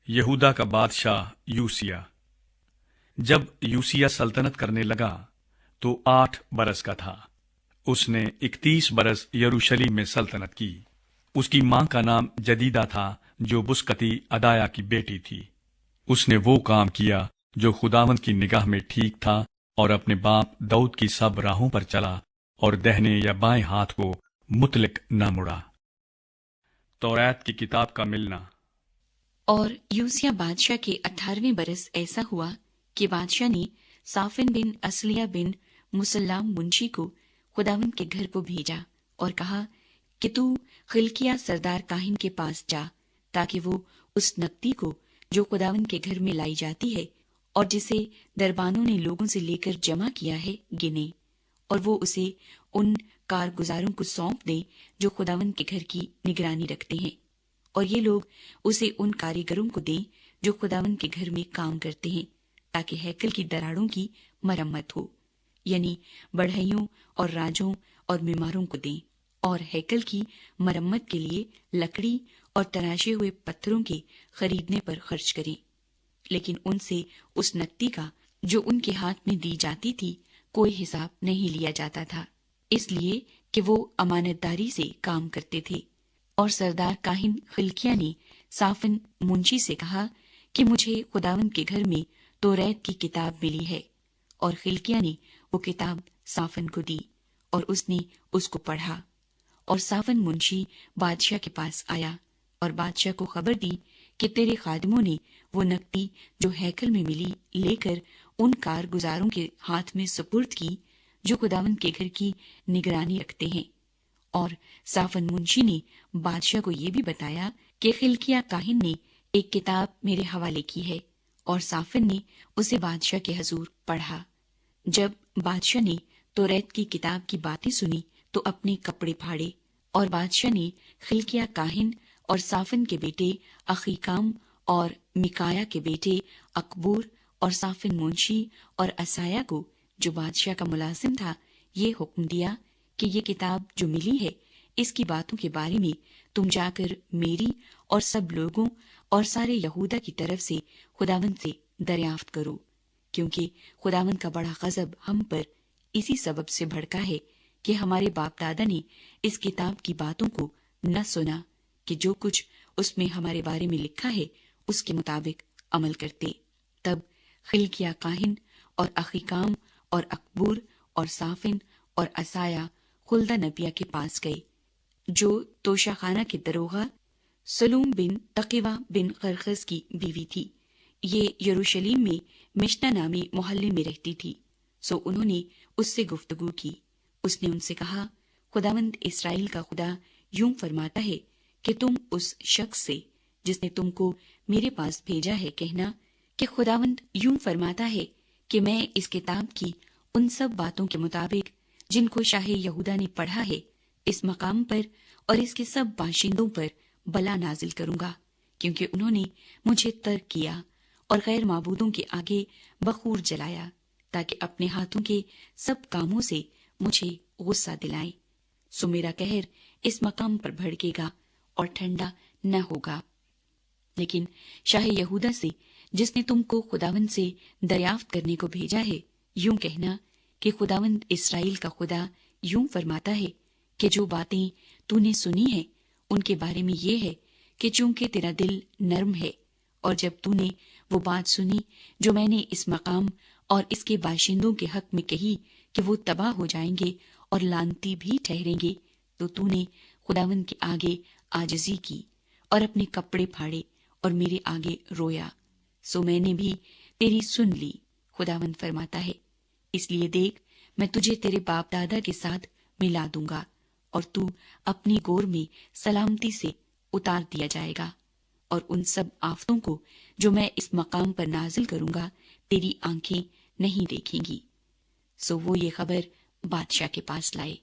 یہودا کا بادشاہ یوسیہ۔ جب یوسیہ سلطنت کرنے لگا تو 8 برس کا تھا۔ اس نے 31 برس یروشلم میں سلطنت کی۔ اس کی ماں کا نام جدیدہ تھا جو بسکتی ادایا کی بیٹی تھی۔ اس نے وہ کام کیا جو خداوند کی نگاہ میں ٹھیک تھا اور اپنے باپ داؤد کی سب راہوں پر چلا اور دہنے یا بائیں ہاتھ کو مطلق نہ مڑا۔ توریت کی کتاب کا ملنا۔ اور یوسیہ بادشاہ کے 18ویں برس ایسا ہوا کہ بادشاہ نے صافن بن اصلیہ بن مسلم منشی کو خداوند کے گھر کو بھیجا اور کہا کہ تو خلقیہ سردار کاہن کے پاس جا تاکہ وہ اس نقدی کو جو خداوند کے گھر میں لائی جاتی ہے اور جسے دربانوں نے لوگوں سے لے کر جمع کیا ہے گنے، اور وہ اسے ان کارگزاروں کو سونپ دے جو خداوند کے گھر کی نگرانی رکھتے ہیں، اور یہ لوگ اسے ان کاریگروں کو دیں جو خداوند کے گھر میں کام کرتے ہیں، تاکہ ہیکل کی دراڑوں کی مرمت ہو، یعنی بڑھئیوں اور راجوں اور معماروں کو دیں، اور ہیکل کی مرمت کے لیے لکڑی اور تراشے ہوئے پتھروں کے خریدنے پر خرچ کریں، لیکن ان سے اس نقدی کا جو ان کے ہاتھ میں دی جاتی تھی کوئی حساب نہیں لیا جاتا تھا، اس لیے کہ وہ امانت داری سے کام کرتے تھے۔ اور سردار کاہن خلقیہ نے صافن منشی سے کہا کہ مجھے خداوند کے گھر میں توریت کی کتاب ملی ہے، اور خلقیہ نے وہ کتاب صافن کو دی اور اس نے اس کو پڑھا۔ اور صافن منشی بادشاہ کے پاس آیا اور بادشاہ کو خبر دی کہ تیرے خادموں نے وہ نقدی جو ہیکل میں ملی لے کر ان کارگزاروں کے ہاتھ میں سپرد کی جو خداوند کے گھر کی نگرانی رکھتے ہیں۔ اور صافن منشی نے بادشاہ کو یہ بھی بتایا کہ خلقیہ کاہن نے ایک کتاب میرے حوالے کی ہے، اور صافن نے اسے بادشاہ کے حضور پڑھا۔ جب بادشاہ نے توریت کی کتاب کی باتیں سنی تو اپنے کپڑے پھاڑے، اور بادشاہ نے خلقیہ کاہن اور صافن کے بیٹے اخیکام اور میکایا کے بیٹے اکبور اور صافن منشی اور عصایہ کو جو بادشاہ کا ملازم تھا یہ حکم دیا کہ یہ کتاب جو ملی ہے اس کی باتوں کے بارے میں تم جا کر میری اور سب لوگوں اور سارے یہودا کی طرف سے خداوند سے دریافت کرو، کیونکہ خداوند کا بڑا غضب ہم پر اسی سبب سے بھڑکا ہے کہ ہمارے باپ دادا نے اس کتاب کی باتوں کو نہ سنا کہ جو کچھ اس میں ہمارے بارے میں لکھا ہے اس کے مطابق عمل کرتے۔ تب خلقیہ کاہن اور اخیکام اور اکبور اور صافن اور عصایہ خلدہ نبیہ کے پاس گئے جو توشہ خانہ کے دروغہ سلوم بن تقیوہ بن خرخس کی بیوی تھی۔ یہ یروشلم میں مشنا نامی محلے میں رہتی تھی۔ سو انہوں نے اس سے گفتگو کی۔ اس نے ان سے کہا، خداوند اسرائیل کا خدا یوں فرماتا ہے کہ تم اس شخص سے جس نے تم کو میرے پاس بھیجا ہے کہنا کہ خداوند یوں فرماتا ہے کہ میں اس کتاب کی ان سب باتوں کے مطابق جن کو شاہ یہودا نے پڑھا ہے اس مقام پر اور اس کے سب باشندوں پر بلا نازل کروں گا، کیونکہ انہوں نے مجھے ترک کیا اور غیر معبودوں کے آگے بخور جلایا تاکہ اپنے ہاتھوں کے سب کاموں سے مجھے غصہ دلائیں۔ سو میرا قہر اس مقام پر بھڑکے گا اور ٹھنڈا نہ ہوگا۔ لیکن شاہ یہودا سے جس نے تم کو خداوند سے دریافت کرنے کو بھیجا ہے یوں کہنا کہ خداوند اسرائیل کا خدا یوں فرماتا ہے کہ جو باتیں تو نے سنی ہیں ان کے بارے میں یہ ہے کہ چونکہ تیرا دل نرم ہے اور جب تو نے وہ بات سنی جو میں نے اس مقام اور اس کے باشندوں کے حق میں کہی کہ وہ تباہ ہو جائیں گے اور لعنتی بھی ٹھہریں گے، تو نے خداوند کے آگے عاجزی کی اور اپنے کپڑے پھاڑے اور میرے آگے رویا، سو میں نے بھی تیری سن لی، خداوند فرماتا ہے۔ اس لیے دیکھ میں تجھے تیرے باپ دادا کے ساتھ ملا دوں گا اور تو اپنی گور میں سلامتی سے اتار دیا جائے گا، اور ان سب آفتوں کو جو میں اس مقام پر نازل کروں گا تیری آنکھیں نہیں دیکھیں گی۔ سو وہ یہ خبر بادشاہ کے پاس لائے۔